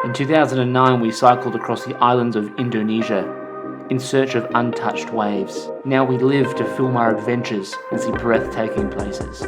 In 2009, we cycled across the islands of Indonesia in search of untouched waves. Now we live to film our adventures and see breathtaking places.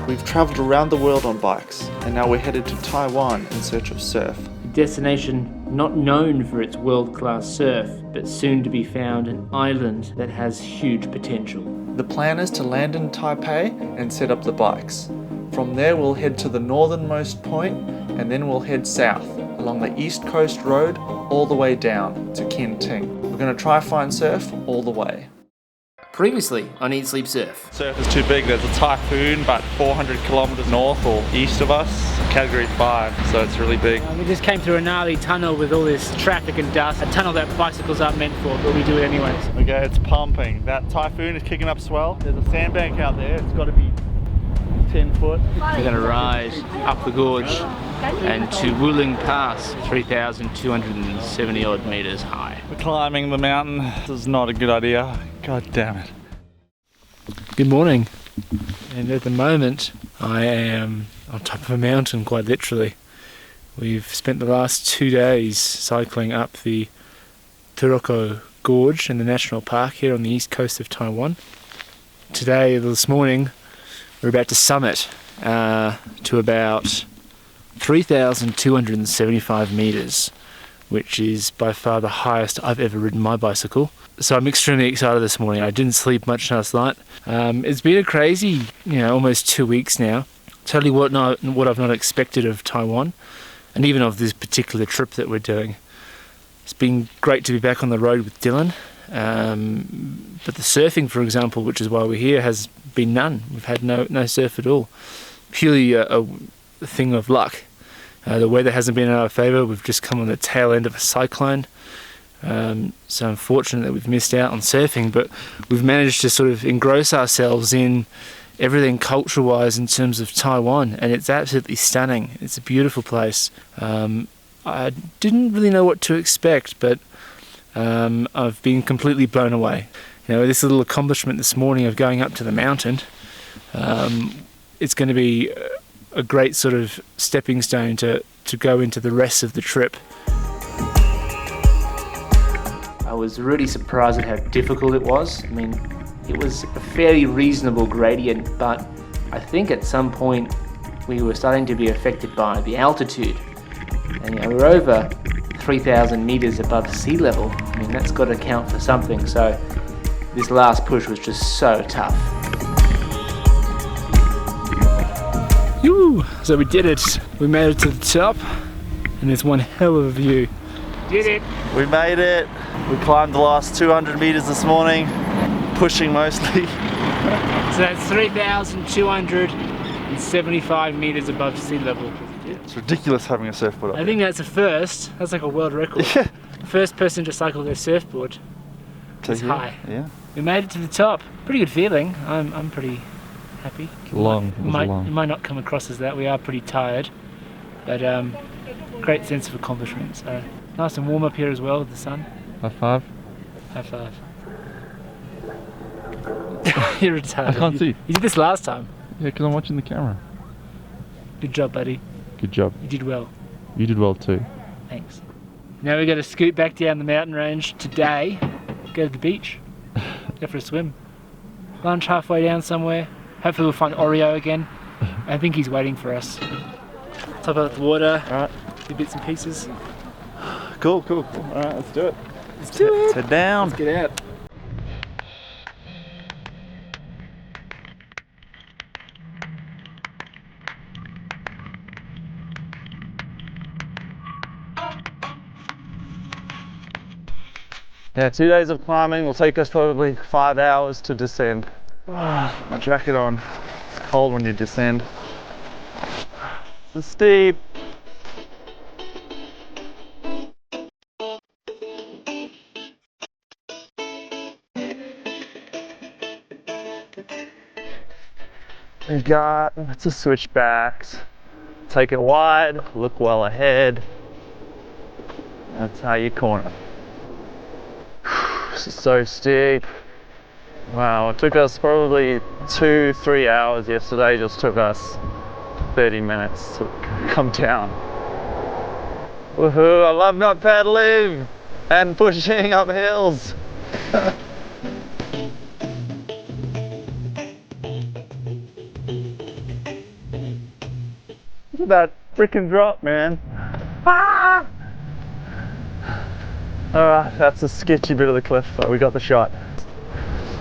We've travelled around the world on bikes, and now we're headed to Taiwan in search of surf. A destination not known for its world-class surf, but soon to be found an island that has huge potential. The plan is to land in Taipei and set up the bikes. From there we'll head to the northernmost point, and then we'll head south along the East Coast Road all the way down to Kenting. We're going to try find surf all the way. Previously on Eat Sleep Surf. Surf is too big. There's a typhoon about 400 kilometers north or east of us, category 5, so it's really big. We just came through a gnarly tunnel with all this traffic and dust, a tunnel that bicycles aren't meant for, but we do it anyways. Okay, it's pumping. That typhoon is kicking up swell. There's a sandbank out there. It's got to be 10 foot. We're going to ride up the gorge and to Wuling Pass, 3,270 odd meters high. We're climbing the mountain. This is not a good idea. God damn it. Good morning. And at the moment, I am on top of a mountain, quite literally. We've spent the last 2 days cycling up the Tropic Gorge in the national park here on the east coast of Taiwan. This morning, we're about to summit to about 3,275 meters, which is by far the highest I've ever ridden my bicycle. So I'm extremely excited this morning. I didn't sleep much last night. It's been a crazy, almost 2 weeks now. Totally what I've not expected of Taiwan, and even of this particular trip that we're doing. It's been great to be back on the road with Dylan. But the surfing, for example, which is why we're here, has been none. We've had no surf at all. Purely a thing of luck. The weather hasn't been in our favour. We've just come on the tail end of a cyclone. So unfortunate that we've missed out on surfing, but we've managed to sort of engross ourselves in everything culture-wise in terms of Taiwan, and it's absolutely stunning. It's a beautiful place. I didn't really know what to expect, but I've been completely blown away. This little accomplishment this morning of going up to the mountain, it's going to be a great sort of stepping stone to go into the rest of the trip. I was really surprised at how difficult it was. I mean, it was a fairly reasonable gradient, but I think at some point we were starting to be affected by the altitude. And we're over 3,000 meters above sea level. I mean, that's got to count for something. So this last push was just so tough. So we did it. We made it to the top, and there's one hell of a view. Did it! We made it. We climbed the last 200 meters this morning, pushing mostly. So that's 3,275 meters above sea level. It's ridiculous having a surfboard up I think that's a first. That's like a world record. Yeah. First person to cycle their surfboard this high. Yeah. We made it to the top. Pretty good feeling. I'm pretty happy. It was long. It might not come across as that. We are pretty tired, but great sense of accomplishment. So nice and warm up here as well with the sun. High five. High five. You're retarded. I can't see. You did this last time. Yeah, because I'm watching the camera. Good job, buddy. Good job. You did well. You did well too. Thanks. Now we got to scoot back down the mountain range today. Go to the beach. Go for a swim. Lunch halfway down somewhere. Hopefully we'll find Oreo again. I think he's waiting for us. Top out the water. Alright. Do bits and pieces. Cool. Alright, let's do it. Let's do it. Let's head down. Let's get out. Yeah, 2 days of climbing will take us probably 5 hours to descend. My jacket on. It's cold when you descend. It's steep. We've got lots of switchbacks. Take it wide, look well ahead. That's how you corner. This is so steep. Wow, it took us probably 2-3 hours yesterday. It just took us 30 minutes to come down. Woohoo, I love not paddling and pushing up hills. Look at that freaking drop, man. Ah! Alright, that's a sketchy bit of the cliff, but we got the shot.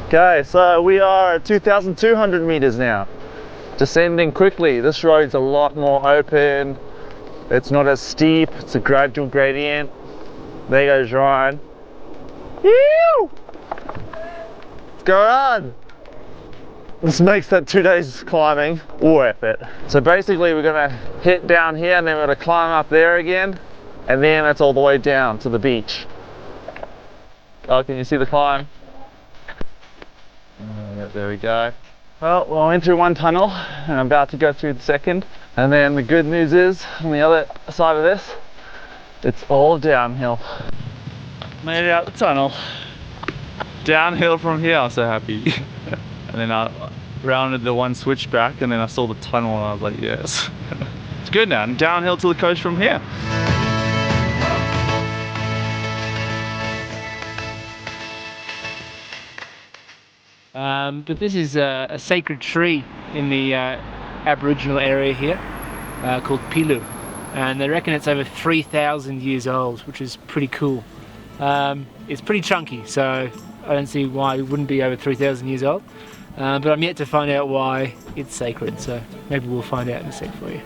Okay, so we are at 2,200 meters now. Descending quickly. This road's a lot more open. It's not as steep. It's a gradual gradient. There goes Ryan. Ew! What's going on? This makes that 2 days climbing worth it. So basically we're gonna hit down here and then we're gonna climb up there again, and then it's all the way down to the beach. Oh, can you see the climb? Yeah, there we go. Well, I went through one tunnel and I'm about to go through the second. And then the good news is, on the other side of this, it's all downhill. Made it out the tunnel. Downhill from here, I'm so happy. And then I rounded the one switchback and then I saw the tunnel and I was like, yes. It's good now, and downhill to the coast from here. But this is a sacred tree in the Aboriginal area here called Pilu, and they reckon it's over 3,000 years old, which is pretty cool. It's pretty chunky, so I don't see why it wouldn't be over 3,000 years old, but I'm yet to find out why it's sacred, so maybe we'll find out in a sec for you.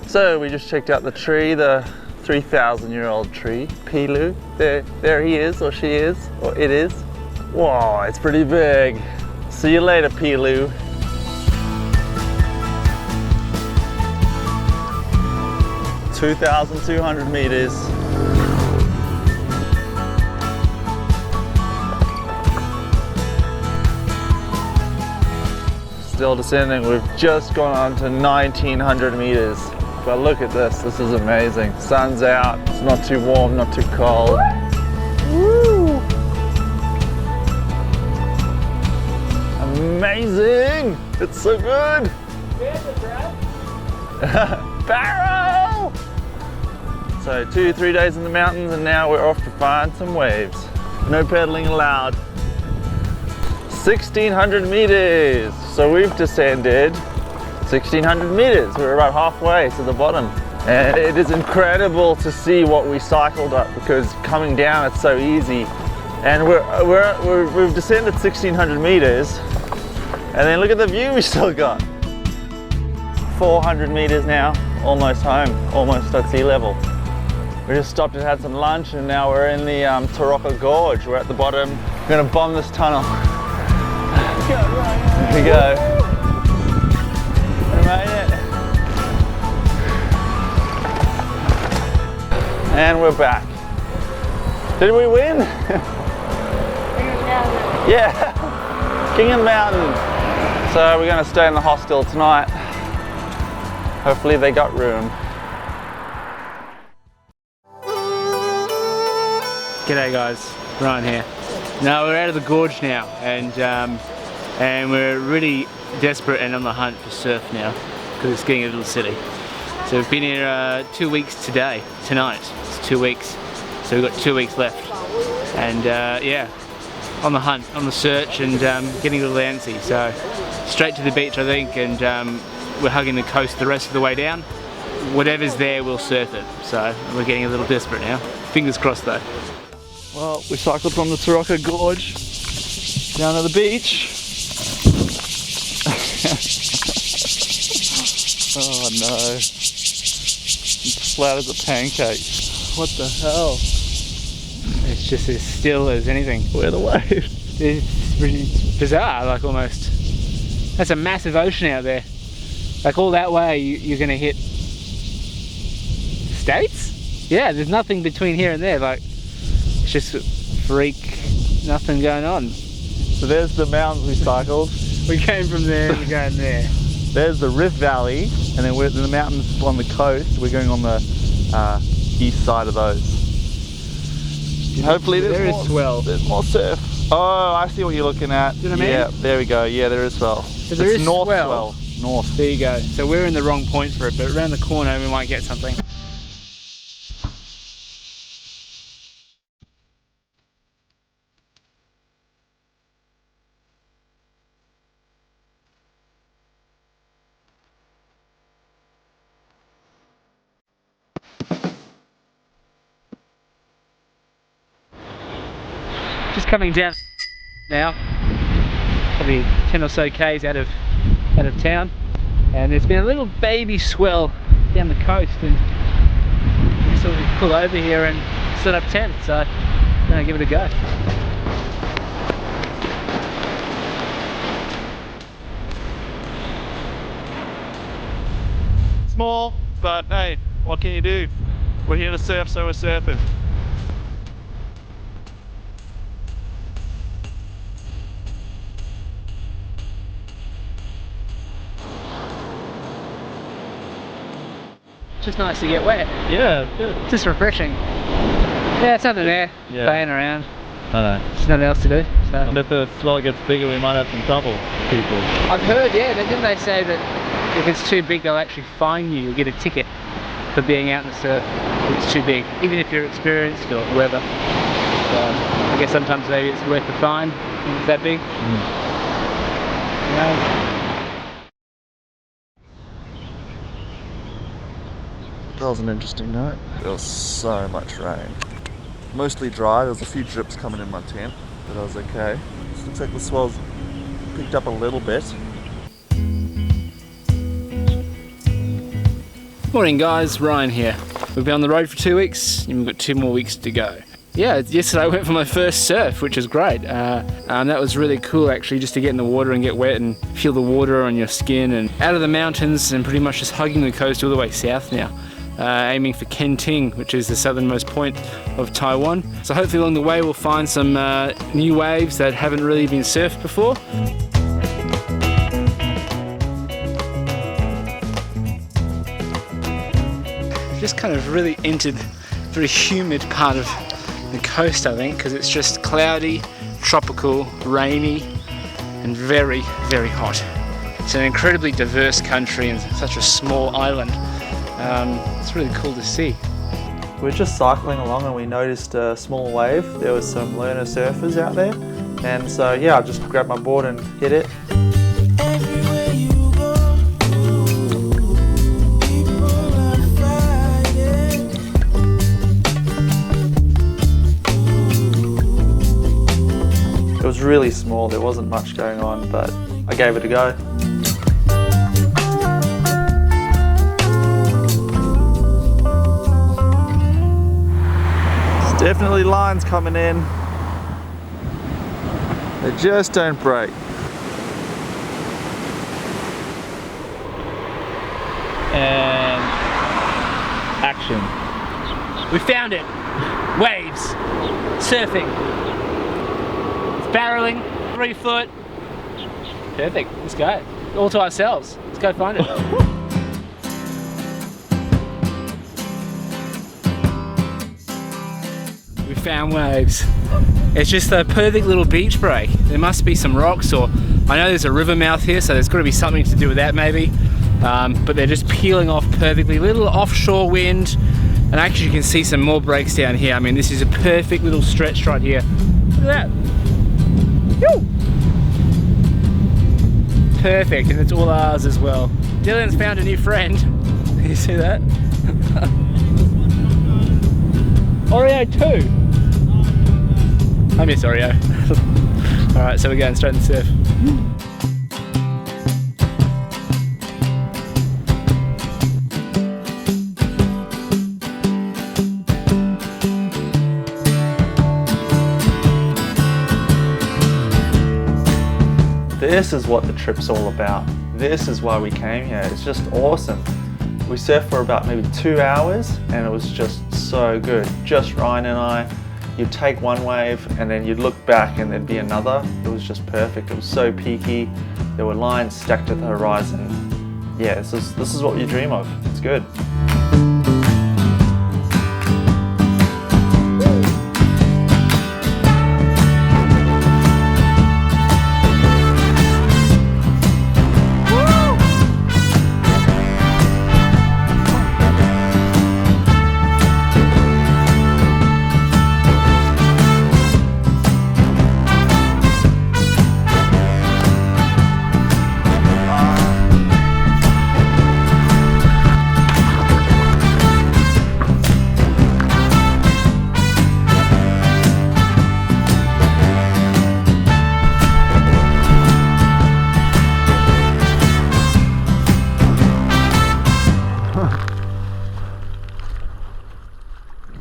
So we just checked out the tree, the 3,000-year-old tree, Pilu. There he is, or she is, or it is. Whoa, it's pretty big. See you later, Pilu. (2,200 meters). Still descending. We've just gone on to 1,900 meters. But look at this. This is amazing. Sun's out. It's not too warm, not too cold. Woo! Amazing! It's so good! Barrow! So 2-3 days in the mountains and now we're off to find some waves. No paddling allowed. 1,600 meters! So we've descended 1,600 meters. We're about halfway to the bottom. And it is incredible to see what we cycled up, because coming down it's so easy. And we've descended 1,600 meters. And then look at the view we still got. 400 meters now, almost home, almost at sea level. We just stopped and had some lunch, and now we're in the Tropic Gorge. We're at the bottom. We're gonna bomb this tunnel. Here we go. We made it. And we're back. Did we win? Yeah, King of the Mountain. So we're going to stay in the hostel tonight. Hopefully they got room. G'day guys, Ryan here. Now we're out of the gorge now, and we're really desperate and on the hunt for surf now, because it's getting a little silly. So we've been here 2 weeks tonight. It's 2 weeks, so we've got 2 weeks left. And yeah, on the hunt, on the search, and getting a little antsy. So straight to the beach, I think, and we're hugging the coast the rest of the way down. Whatever's there, we'll surf it. So we're getting a little desperate now. Fingers crossed though. Well, we cycled from the Tropic Gorge down to the beach. Oh no. It's flat as a pancake. What the hell? It's just as still as anything. Where are the waves? It's really bizarre, like almost. That's a massive ocean out there. Like all that way, you're gonna hit States? Yeah, there's nothing between here and there. Like, it's just freak, nothing going on. So there's the mountains we cycled. We came from there and we're going there. There's the Rift Valley, and then we're in the mountains on the coast. We're going on the east side of those. Hopefully there's more surf. Oh, I see what you're looking at. You know what I mean? Yeah, there we go. Yeah, there is swell. So there is north swell. North. There you go. So we're in the wrong point for it, but around the corner we might get something. Just coming down now, probably 10 or so k's out of town, and there's been a little baby swell down the coast, and we sort of pull over here and set up tent, so I'm gonna give it a go. Small, but hey, what can you do? We're here to surf, so we're surfing. Just nice to get wet. Yeah, good. Just refreshing. Yeah, it's nothing there, playing around. I know. There's nothing else to do. So. And if the swell gets bigger, we might have some trouble, people. I've heard, yeah, didn't they say that if it's too big, they'll actually fine you. You'll get a ticket for being out in the surf if it's too big, even if you're experienced or whoever. So I guess sometimes maybe it's worth the fine if it's that big. You know? That was an interesting night. There was so much rain. Mostly dry, there was a few drips coming in my tent, but I was okay. It looks like the swell's picked up a little bit. Morning guys, Ryan here. We've been on the road for 2 weeks and we've got 2 more weeks to go. Yeah, yesterday I went for my first surf, which was great. That was really cool actually, just to get in the water and get wet and feel the water on your skin, and out of the mountains and pretty much just hugging the coast all the way south now. Aiming for Kenting, which is the southernmost point of Taiwan. So hopefully along the way we'll find some new waves that haven't really been surfed before. Just kind of really entered a very humid part of the coast, I think, because it's just cloudy, tropical, rainy, and very, very hot. It's an incredibly diverse country and such a small island. It's really cool to see. We're just cycling along and we noticed a small wave. There was some learner surfers out there, and so yeah, I just grabbed my board and hit it. Everywhere you go, people are fighting. It was really small, there wasn't much going on, but I gave it a go. Definitely lines coming in. They just don't break. And action. We found it! Waves! Surfing! It's barreling, 3 foot. Perfect, let's go. All to ourselves. Let's go find it. We found waves. It's just a perfect little beach break. There must be some rocks, or I know there's a river mouth here, so there's got to be something to do with that maybe. But they're just peeling off perfectly. Little offshore wind, and actually you can see some more breaks down here. I mean, this is a perfect little stretch right here. Look at that. Woo! Perfect, and it's all ours as well. Dylan's found a new friend. You see that? Oreo 2. I miss Oreo. Alright, so we're going straight in the surf. This is what the trip's all about. This is why we came here. It's just awesome. We surfed for about maybe 2 hours and it was just so good. Just Ryan and I. You'd take one wave and then you'd look back and there'd be another. It was just perfect. It was so peaky. There were lines stacked at the horizon. Yeah, this is what you dream of. It's good.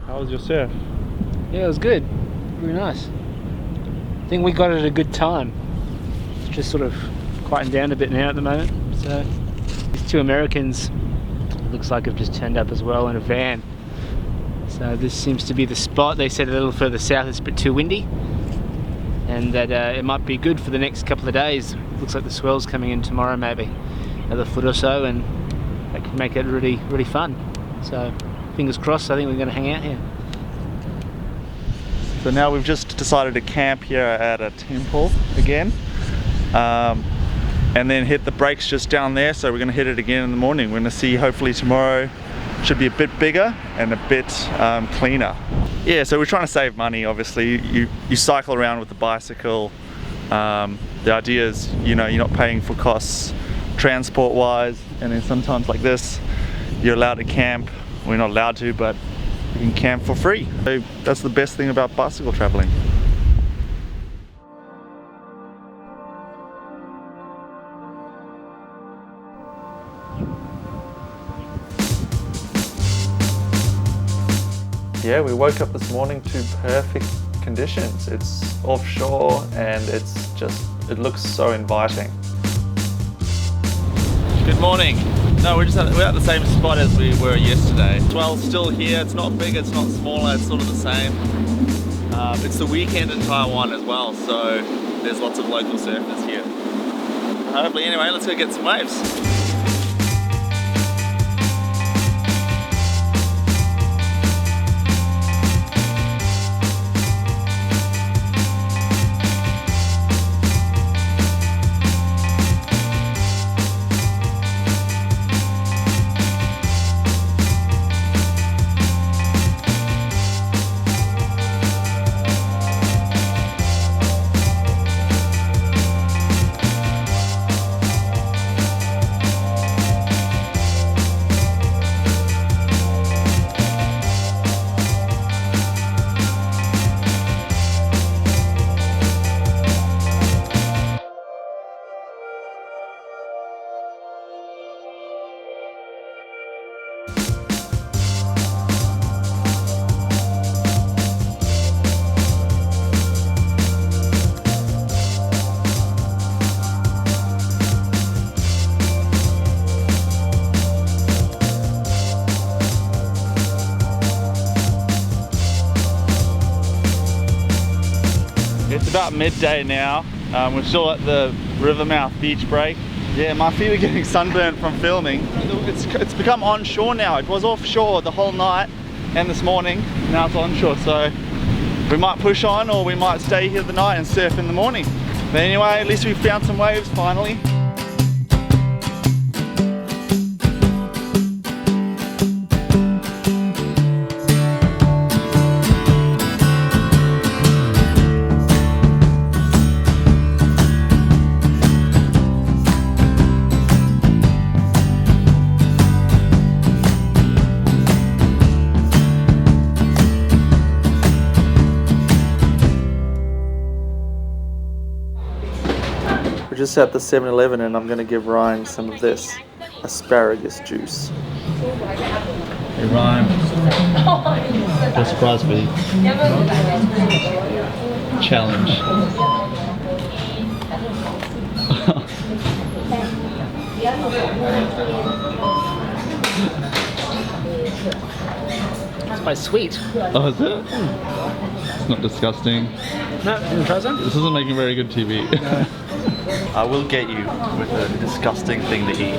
How was your surf? Yeah, it was good. Really nice. I think we got it at a good time. It's just sort of quieting down a bit now at the moment. So these two Americans, looks like have just turned up as well in a van. So this seems to be the spot. They said a little further south it's a bit too windy, and that it might be good for the next couple of days. Looks like the swell's coming in tomorrow, maybe another foot or so, and that could make it really, really fun. So fingers crossed. I think we're going to hang out here. So now we've just decided to camp here at a temple again, and then hit the brakes just down there. So we're going to hit it again in the morning. We're going to see, hopefully tomorrow should be a bit bigger and a bit cleaner. Yeah, so we're trying to save money. Obviously, you cycle around with the bicycle. The idea is, you know, you're not paying for costs transport wise, and then sometimes like this you're allowed to camp. We're not allowed to, but you can camp for free. So that's the best thing about bicycle traveling. Yeah, we woke up this morning to perfect conditions. It's offshore and it looks so inviting. Good morning. No, we're at the same spot as we were yesterday. Swell's still here. It's not big, it's not smaller, it's sort of the same. It's the weekend in Taiwan as well, so there's lots of local surfers here. Hopefully, anyway, let's go get some waves. It's about midday now. We're still at the Rivermouth beach break. Yeah, my feet are getting sunburned from filming. It's become onshore now. It was offshore the whole night and this morning. Now it's onshore, so we might push on or we might stay here the night and surf in the morning. But anyway, at least we found some waves finally. We're just at the 7-Eleven and I'm going to give Ryan some of this asparagus juice. Hey Ryan, what a surprise for you. Challenge. It's quite sweet. Oh, is it? It's not disgusting. No, you want to try some? This isn't making very good TV. I will get you with a disgusting thing to eat.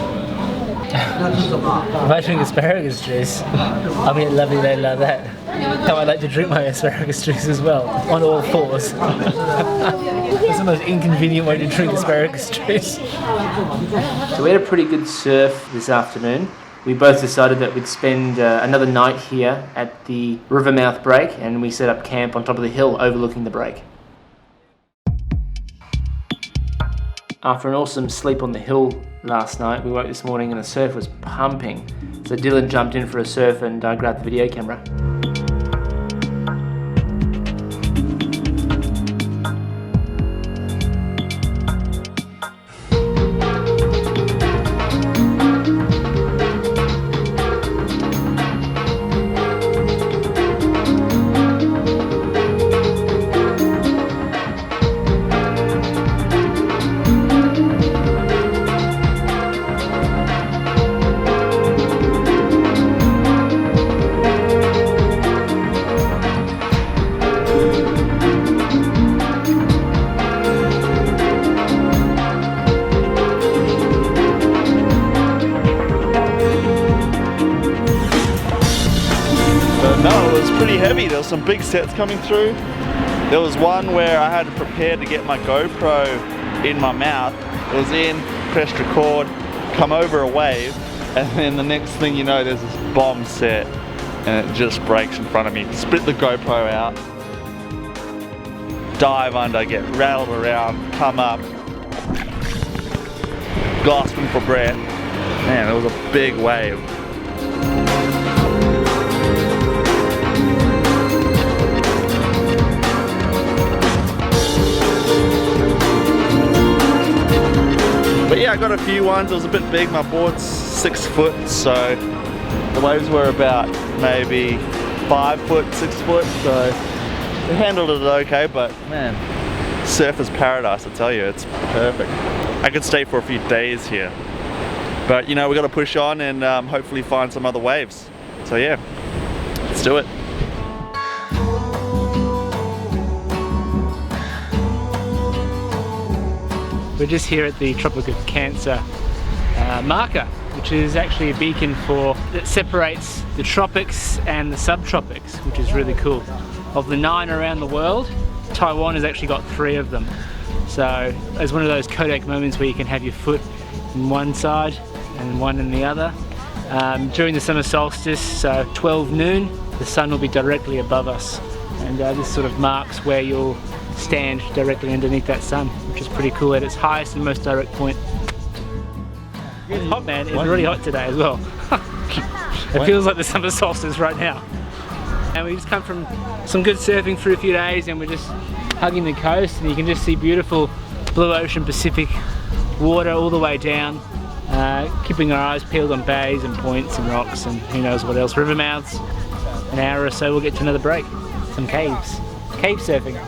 If I drink asparagus juice, I'll be a lovely lady like that. How I like to drink my asparagus juice as well, on all fours. It's the most inconvenient way to drink asparagus juice. So we had a pretty good surf this afternoon. We both decided that we'd spend another night here at the Rivermouth break, and we set up camp on top of the hill overlooking the break. After an awesome sleep on the hill last night, we woke this morning and the surf was pumping. So Dylan jumped in for a surf and grabbed the video camera. No, it was pretty heavy. There was some big sets coming through. There was one where I had to prepare to get my GoPro in my mouth. It was in, pressed record, come over a wave, and then the next thing you know, there's this bomb set, and it just breaks in front of me. Split the GoPro out, dive under, get rattled around, come up, gasping for breath. Man, it was a big wave. But yeah, I got a few ones. It was a bit big. My board's 6 foot, so the waves were about maybe 5 foot, 6 foot. So we handled it okay, but man, surfer's paradise, I tell you, it's perfect. I could stay for a few days here. But you know, we got to push on and hopefully find some other waves. So yeah, let's do it. We're just here at the Tropic of Cancer marker, which is actually a beacon that separates the tropics and the subtropics, which is really cool. Of the 9 around the world, Taiwan has actually got 3 of them. So it's one of those Kodak moments where you can have your foot in one side and one in the other. During the summer solstice, so 12 noon, the sun will be directly above us, and this sort of marks where you'll stand directly underneath that sun, which is pretty cool at its highest and most direct point. It's hot, man. It's really hot today as well. It feels like the summer solstice right now. And we just come from some good surfing for a few days, and we're just hugging the coast, and you can just see beautiful blue ocean Pacific water all the way down, keeping our eyes peeled on bays and points and rocks and who knows what else, river mouths. An hour or so we'll get to another break. Some caves. Cave surfing.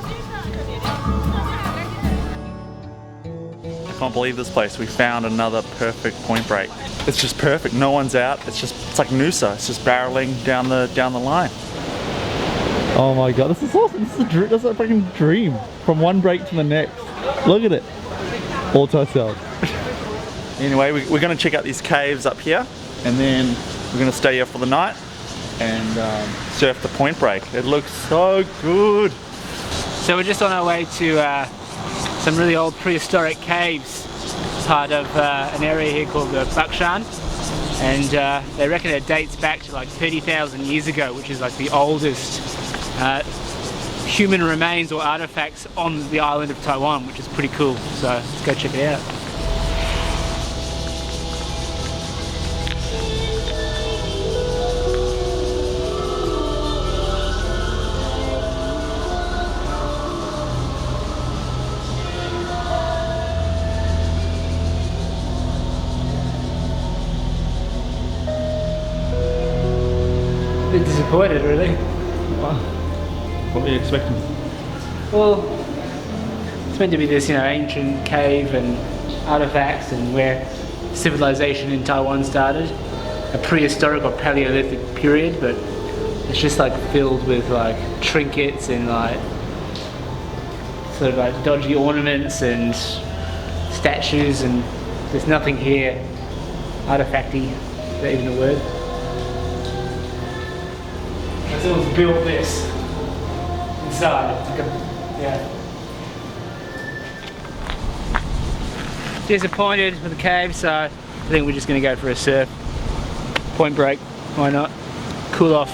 I can't believe this place. We found another perfect point break. It's just perfect. No one's out. It's like Noosa. It's just barreling down the line. Oh my god, this is awesome. This is a freaking dream. From one break to the next. Look at it. All to ourselves. Anyway, we're going to check out these caves up here, and then we're going to stay here for the night and surf the point break. It looks so good. So we're just on our way to some really old prehistoric caves, part of an area here called the Bakshan, and they reckon it dates back to like 30,000 years ago, which is like the oldest human remains or artifacts on the island of Taiwan, which is pretty cool. So let's go check it out. A bit disappointed, really. What were you expecting? Well, it's meant to be this, ancient cave and artifacts and where civilization in Taiwan started. A prehistoric or Paleolithic period, but it's just like filled with like trinkets and like sort of like dodgy ornaments and statues, and there's nothing here artifacty, is that even a word? Someone's built this inside. It's like yeah. Disappointed with the cave, so I think we're just going to go for a surf. Point Break, why not? Cool off.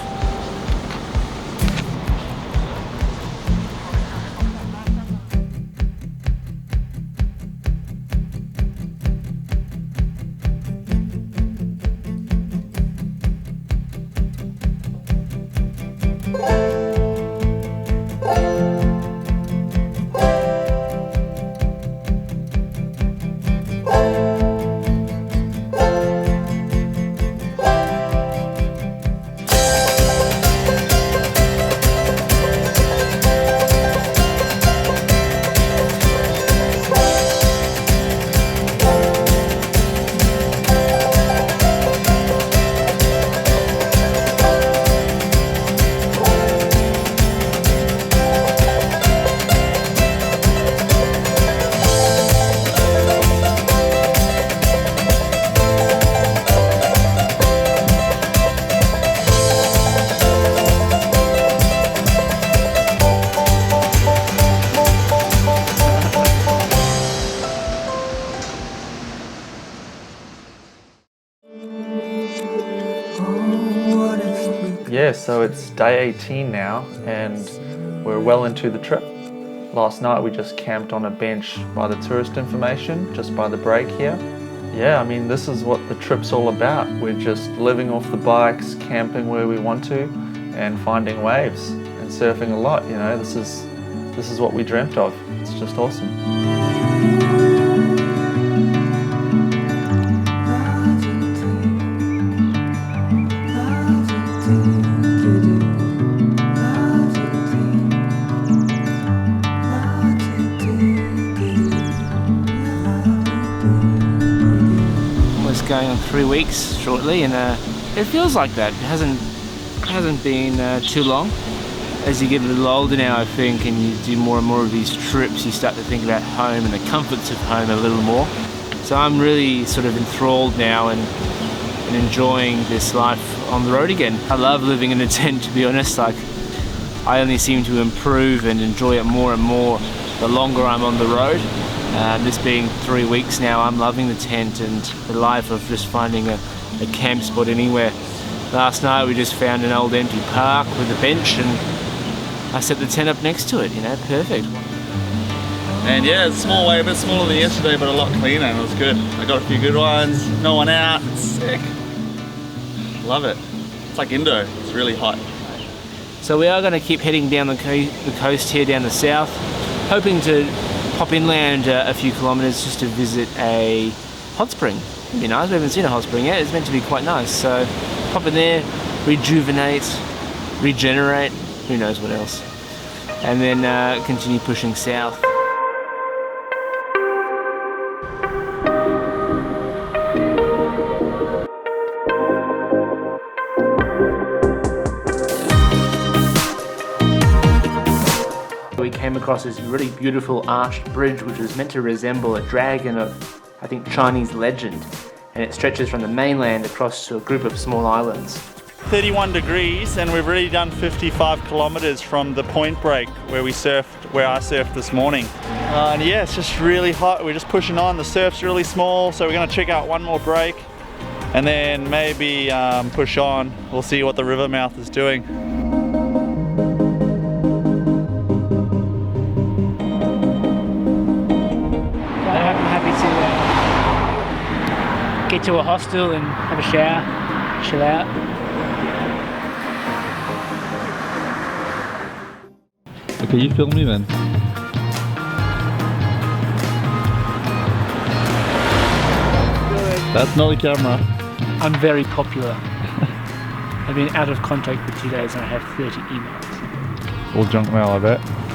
Yeah, so it's day 18 now and we're well into the trip. Last night we just camped on a bench by the tourist information, just by the break here. Yeah, I mean, this is what the trip's all about. We're just living off the bikes, camping where we want to, and finding waves and surfing a lot, you know. This is what we dreamt of. It's just awesome. Going on 3 weeks shortly, and it feels like that. It hasn't been too long. As you get a little older now, I think, and you do more and more of these trips, you start to think about home and the comforts of home a little more. So I'm really sort of enthralled now and enjoying this life on the road again. I love living in a tent, to be honest. Like, I only seem to improve and enjoy it more and more the longer I'm on the road. This being 3 weeks now, I'm loving the tent and the life of just finding a camp spot anywhere. Last night we just found an old empty park with a bench and I set the tent up next to it, you know, perfect. And yeah, it's a small wave, a bit smaller than yesterday, but a lot cleaner, and it was good. I got a few good ones, no one out, it's sick. Love it. It's like Indo, it's really hot. So we are going to keep heading down the coast here, down the south, hoping to pop inland a few kilometres just to visit a hot spring. It'd be nice. We haven't seen a hot spring yet. It's meant to be quite nice. So pop in there, rejuvenate, regenerate, who knows what else. And then continue pushing south. We came across this really beautiful arched bridge which was meant to resemble a dragon of, I think, Chinese legend, and it stretches from the mainland across to a group of small islands. 31 degrees and we've already done 55 kilometers from the Point Break where I surfed this morning. And yeah, it's just really hot. We're just pushing on. The surf's really small, so we're going to check out one more break and then maybe push on. We'll see what the river mouth is doing. Get to a hostel and have a shower, chill out. Okay, you film me then. That's not the camera. I'm very popular. I've been out of contact for 2 days and I have 30 emails. All junk mail, I bet.